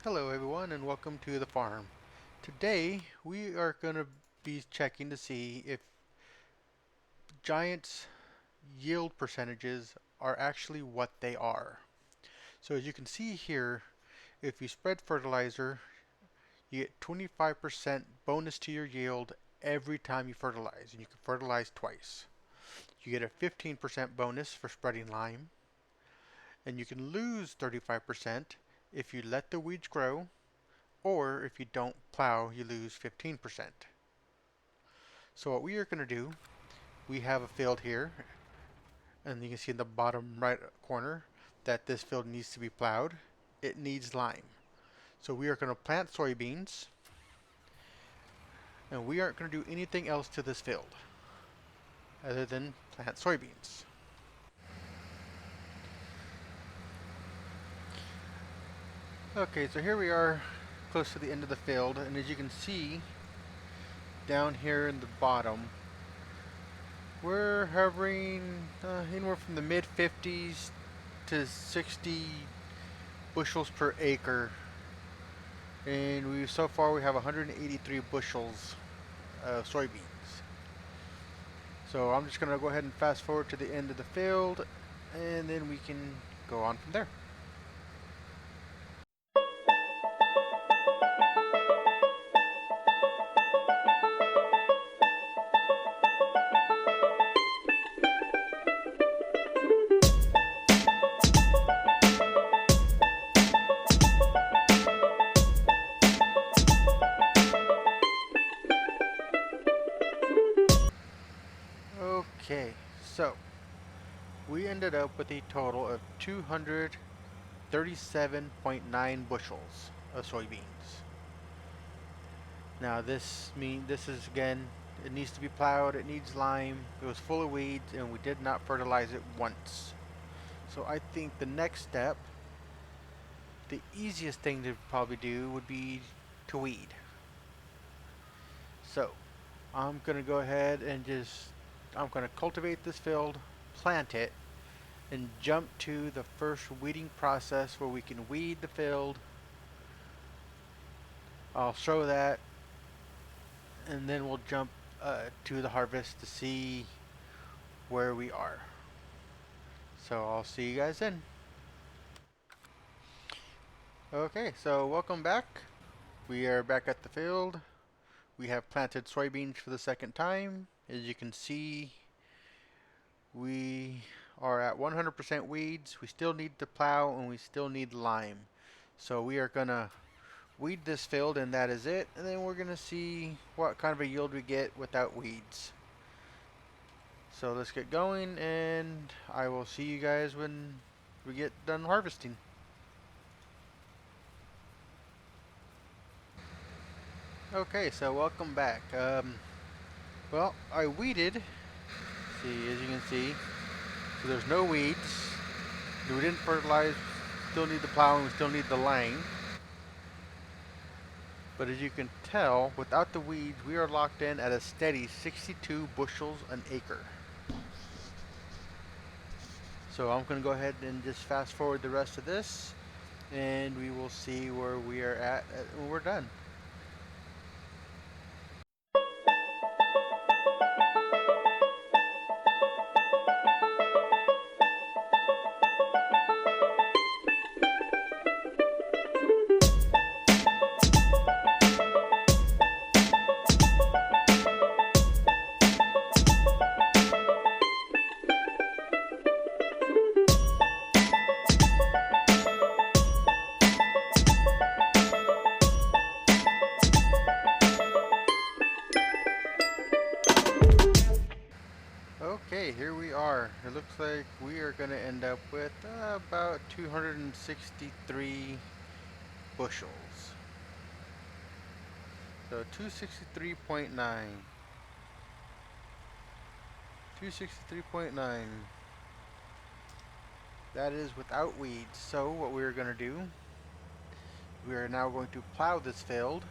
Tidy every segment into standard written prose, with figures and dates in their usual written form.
Hello everyone and welcome to the farm. Today we are going to be checking to see if Giant's yield percentages are actually what they are. So as you can see here, if you spread fertilizer, you get 25% bonus to your yield every time you fertilize, and you can fertilize twice. You get a 15% bonus for spreading lime, and you can lose 35% if you let the weeds grow, or if you don't plow, you lose 15%. So what we are going to do, we have a field here, and you can see in the bottom right corner that this field needs to be plowed. It needs lime. So we are going to plant soybeans, and we aren't going to do anything else to this field other than plant soybeans. Okay, so here we are close to the end of the field, and as you can see down here in the bottom, we're hovering anywhere from the mid 50s to 60 bushels per acre, and so far we have 183 bushels of soybeans. So I'm just going to go ahead and fast forward to the end of the field, and then we can go on from there. Okay, so we ended up with a total of 237.9 bushels of soybeans. Now this is again, it needs to be plowed, it needs lime, it was full of weeds, and we did not fertilize it once. So I think the next step, the easiest thing to probably do would be to weed. So I'm gonna go ahead and I'm gonna cultivate this field, plant it, and jump to the first weeding process where we can weed the field. I'll show that, and then we'll jump to the harvest to see where we are. So I'll see you guys then. Okay, so welcome back. We are back at the field. We have planted soybeans for the second time. As you can see, we are at 100% weeds. We still need to plow and we still need lime. So we are gonna weed this field and that is it. And then we're gonna see what kind of a yield we get without weeds. So let's get going, and I will see you guys when we get done harvesting. Okay, so welcome back. Well, I weeded. See, as you can see, so there's no weeds. We didn't fertilize. Still need the plowing. We still need the laying. But as you can tell, without the weeds, we are locked in at a steady 62 bushels an acre. So I'm going to go ahead and just fast forward the rest of this, and we will see where we are at when we're done. Okay, here we are. It looks like we are going to end up with about 263 bushels. So 263.9. 263.9. That is without weeds. So what we're going to do, we are now going to plow this field,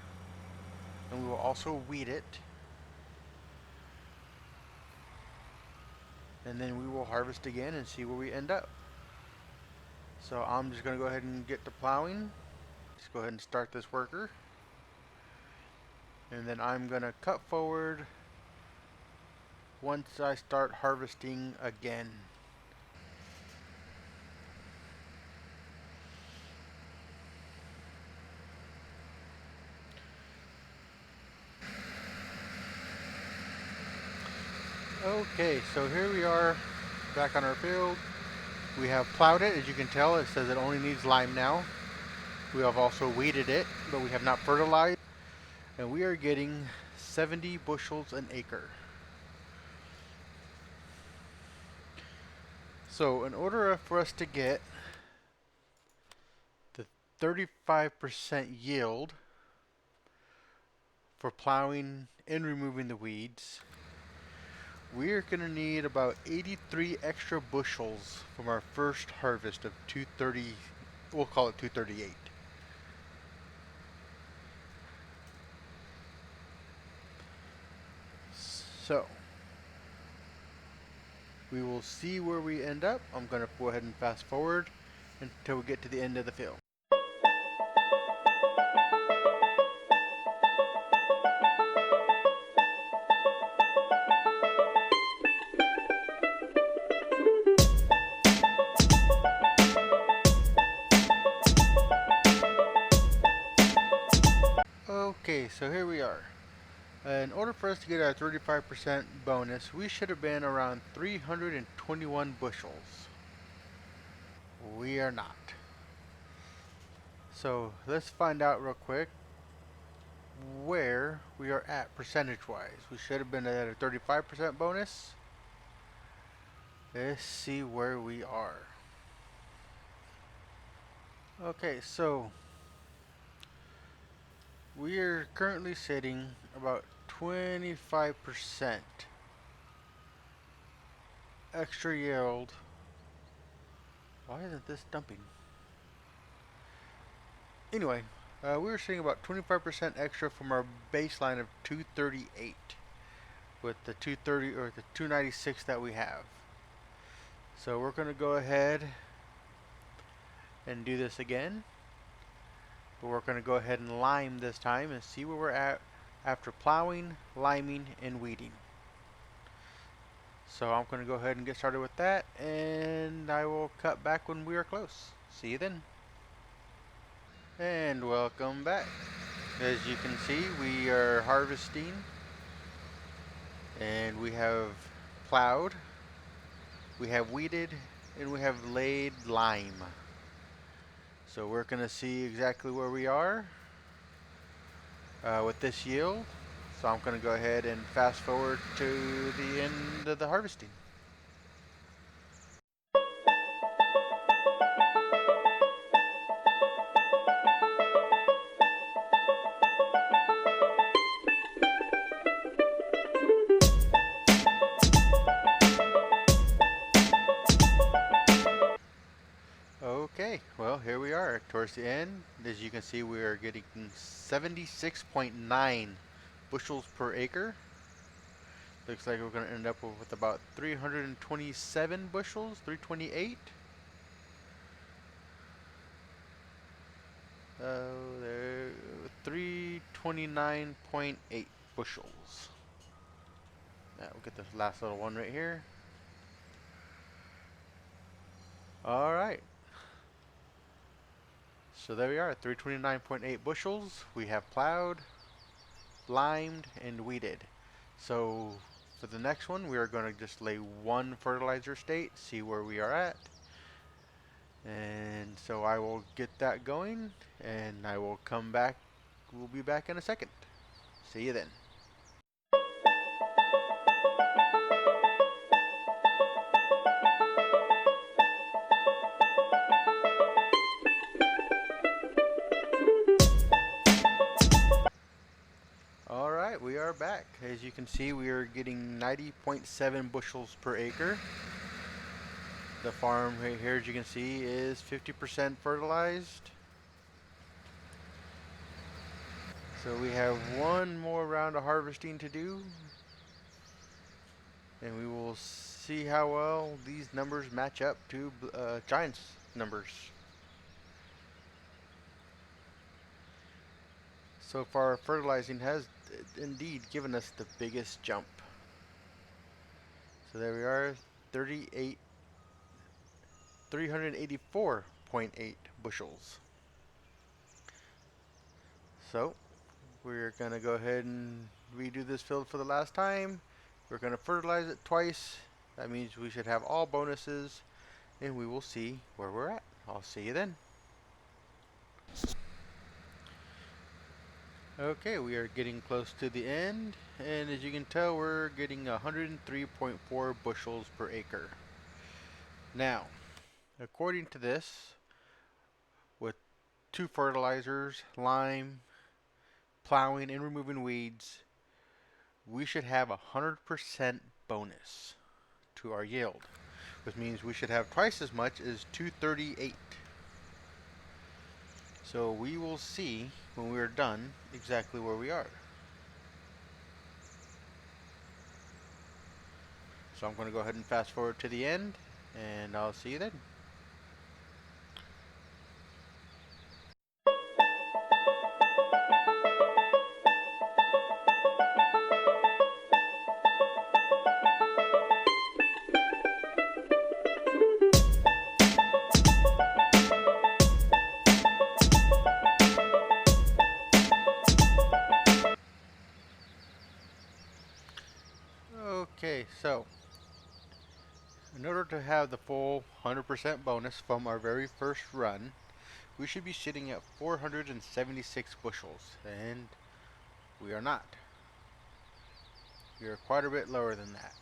and we will also weed it. And then we will harvest again and see where we end up. So I'm just going to go ahead and get to plowing. Let's go ahead and start this worker. And then I'm going to cut forward once I start harvesting again. Okay, so here we are back on our field. We have plowed it. As you can tell, it says it only needs lime now. We have also weeded it, but we have not fertilized. And we are getting 70 bushels an acre. So in order for us to get the 35% yield for plowing and removing the weeds, we're going to need about 83 extra bushels from our first harvest of 230, we'll call it 238. So we will see where we end up. I'm going to go ahead and fast forward until we get to the end of the field. Okay, so here we are. In order for us to get our 35% bonus, we should have been around 321 bushels. We are not. So let's find out real quick where we are at percentage-wise. We should have been at a 35% bonus. Let's see where we are. Okay, so we are currently sitting about 25% extra yield. Why isn't this dumping? Anyway, we were seeing about 25% extra from our baseline of 238 with the 230 or the 296 that we have. So we're going to go ahead and do this again. But we're going to go ahead and lime this time and see where we're at after plowing, liming, and weeding. So I'm going to go ahead and get started with that, and I will cut back when we are close. See you then. And welcome back. As you can see, we are harvesting, and we have plowed, we have weeded, and we have laid lime. So we're going to see exactly where we are with this yield. So I'm going to go ahead and fast forward to the end of the harvesting. Okay, well, here we are towards the end. As you can see, we are getting 76.9 bushels per acre. Looks like we're going to end up with about 327 bushels, 328. There, 329.8 bushels. Now we'll get this last little one right here. All right. So there we are, 329.8 bushels. We have plowed, limed, and weeded. So for the next one, we are going to just lay one fertilizer state, see where we are at. And so I will get that going, and I will come back. We'll be back in a second. See you then. Alright, we are back. As you can see, we are getting 90.7 bushels per acre. The farm right here, as you can see, is 50% fertilized. So we have one more round of harvesting to do, and we will see how well these numbers match up to Giants' numbers. So far, fertilizing has indeed given us the biggest jump. So there we are, 384.8 bushels. So we're going to go ahead and redo this field for the last time. We're going to fertilize it twice. That means we should have all bonuses, and we will see where we're at. I'll see you then. Okay, we are getting close to the end, and as you can tell, we're getting 103.4 bushels per acre. Now, according to this, with 2 fertilizers, lime, plowing, and removing weeds, we should have 100% bonus to our yield, which means we should have twice as much as 238. So we will see when we are done exactly where we are. So I'm going to go ahead and fast forward to the end, and I'll see you then. Okay, so in order to have the full 100% bonus from our very first run, we should be sitting at 476 bushels, and we are not. We are quite a bit lower than that.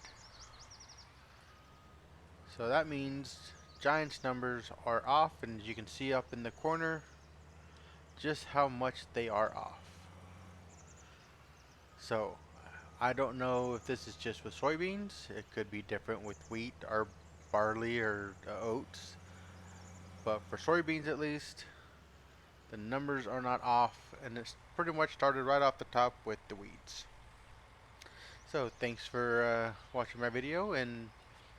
So that means Giants numbers are off, and as you can see up in the corner, just how much they are off. So I don't know if this is just with soybeans. It could be different with wheat or barley or oats. But for soybeans at least, the numbers are not off, and it's pretty much started right off the top with the weeds. So thanks for watching my video, and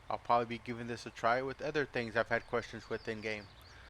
I'll probably be giving this a try with other things I've had questions with in game.